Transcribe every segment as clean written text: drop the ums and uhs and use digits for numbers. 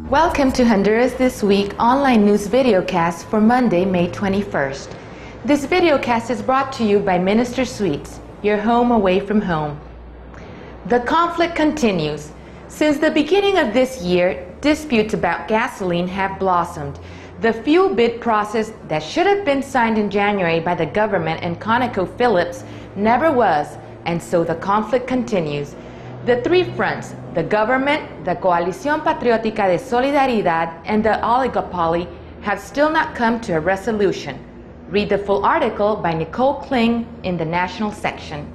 Welcome to Honduras This Week online news videocast for Monday, May 21st. This videocast is brought to you by Minister Suites, your home away from home. The conflict continues. Since the beginning of this year, disputes about gasoline have blossomed. The fuel bid process that should have been signed in January by the government and ConocoPhillips never was, and so the conflict continues. The three fronts, the government, the Coalición Patriótica de Solidaridad, and the oligopoly, have still not come to a resolution. Read the full article by Nicole Kling in the national section.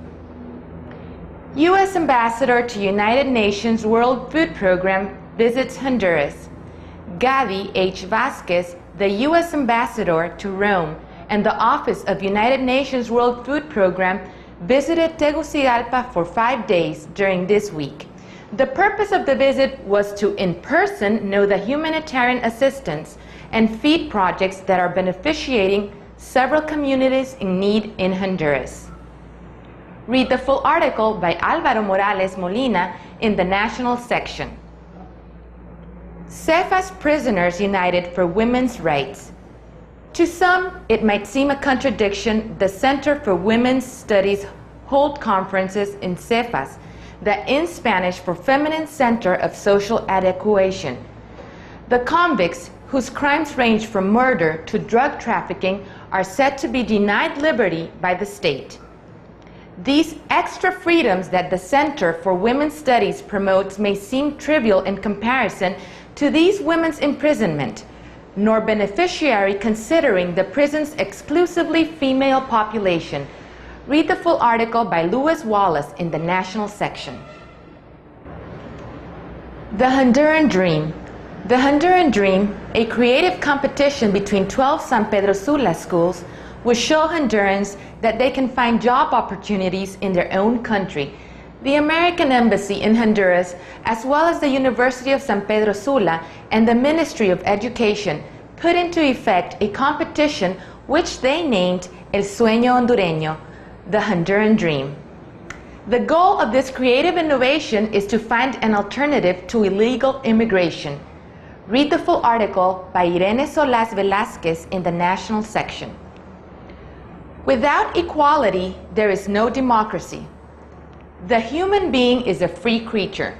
U.S. Ambassador to United Nations World Food Program visits Honduras. Gadi H. Vasquez, the U.S. Ambassador to Rome and the Office of United Nations World Food Program, visited Tegucigalpa for 5 days during this week. The purpose of the visit was to in person know the humanitarian assistance and feed projects that are beneficiating several communities in need in Honduras. Read the full article by Álvaro Morales Molina in the national section. Cefas Prisoners United for Women's Rights. To some, it might seem a contradiction. The Center for Women's Studies hold conferences in Cefas, the in Spanish for Feminine Center of Social Adequation. The convicts, whose crimes range from murder to drug trafficking, are said to be denied liberty by the state. These extra freedoms that the Center for Women's Studies promotes may seem trivial in comparison to these women's imprisonment, nor beneficiary considering the prison's exclusively female population. Read the full article by Louis Wallace in the national section. The Honduran Dream. The Honduran Dream, a creative competition between 12 San Pedro Sula schools, will show Hondurans that they can find job opportunities in their own country. The American Embassy in Honduras, as well as the University of San Pedro Sula and the Ministry of Education, put into effect a competition which they named El Sueño Hondureño, the Honduran Dream. The goal of this creative innovation is to find an alternative to illegal immigration. Read the full article by Irene Solás Velázquez in the national section. Without equality, there is no democracy. The human being is a free creature.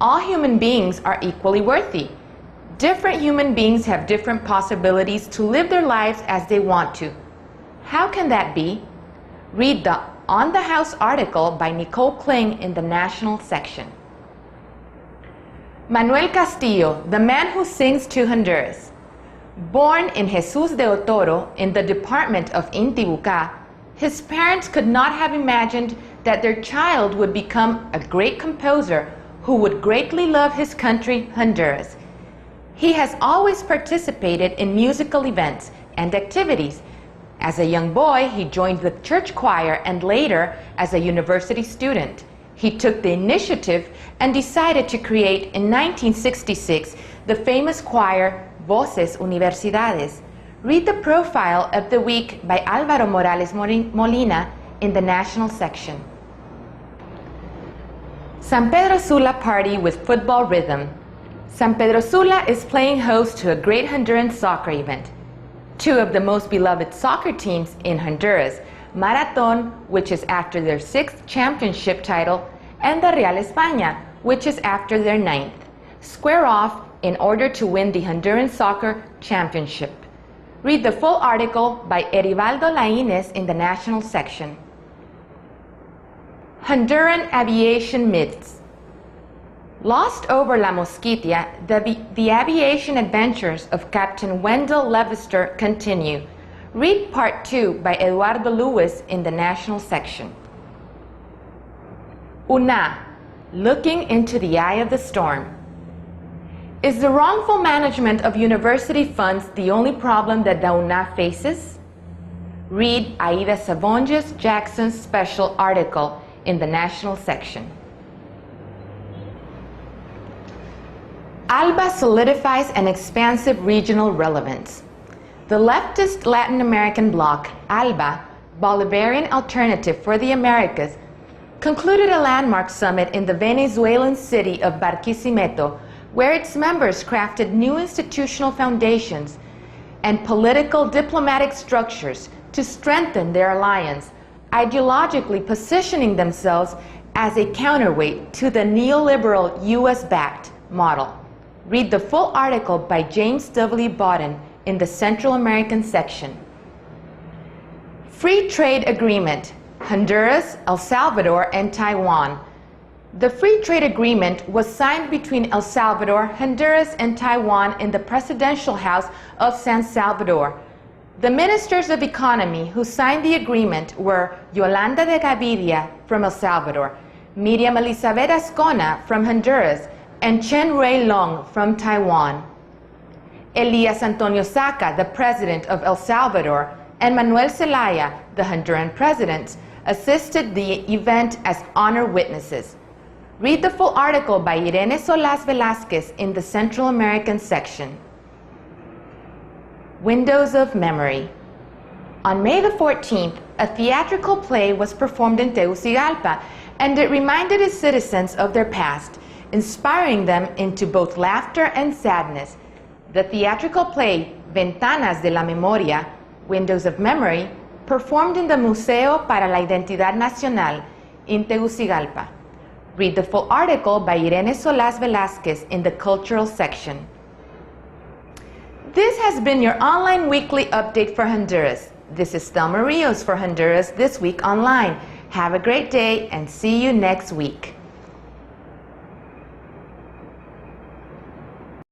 All human beings are equally worthy. Different human beings have different possibilities to live their lives as they want to. How can that be? Read the On the House article by Nicole Kling in the national section. Manuel Castillo, the man who sings to Honduras. Born in Jesus de Otoro in the department of Intibucá, his parents could not have imagined that their child would become a great composer who would greatly love his country, Honduras. He has always participated in musical events and activities. As a young boy, he joined the church choir, and later, as a university student, he took the initiative and decided to create in 1966 the famous choir Voces Universidades. Read the profile of the week by Álvaro Morales Molina in the national section. San Pedro Sula party with football rhythm. San Pedro Sula is playing host to a great Honduran soccer event. Two of the most beloved soccer teams in Honduras, Marathon, which is after their 6th championship title, and the Real España, which is after their 9th, square off in order to win the Honduran soccer championship. Read the full article by Erivaldo Laínez in the national section. Honduran aviation myths. Lost over La Mosquitia, the aviation adventures of Captain Wendell Levister continue. Read Part 2 by Eduardo Lewis in the national section. UNAH, looking into the eye of the storm. Is the wrongful management of university funds the only problem that the UNAH faces? Read Aida Savonges Jackson's special article in the national section. ALBA solidifies an expansive regional relevance. The leftist Latin American bloc, ALBA, Bolivarian Alternative for the Americas, concluded a landmark summit in the Venezuelan city of Barquisimeto, where its members crafted new institutional foundations and political diplomatic structures to strengthen their alliance, ideologically positioning themselves as a counterweight to the neoliberal US-backed model. Read the full article by James W. Bodden in the Central American section. Free Trade Agreement, Honduras, El Salvador, and Taiwan. The Free Trade Agreement was signed between El Salvador, Honduras, and Taiwan in the Presidential House of San Salvador. The ministers of economy who signed the agreement were Yolanda de Gaviria from El Salvador, Miriam Elizabeth Ascona from Honduras, and Chen Rui-Long from Taiwan. Elias Antonio Saca, the president of El Salvador, and Manuel Zelaya, the Honduran president, assisted the event as honor witnesses. Read the full article by Irene Solas Velázquez in the Central American section. Windows of Memory. On May the 14th, a theatrical play was performed in Tegucigalpa, and it reminded its citizens of their past, inspiring them into both laughter and sadness. The theatrical play, Ventanas de la Memoria, Windows of Memory, performed in the Museo para la Identidad Nacional in Tegucigalpa. Read the full article by Irene Solas Velázquez in the Cultural section. This has been your online weekly update for Honduras. This is Thelma Rios for Honduras This Week Online. Have a great day and see you next week.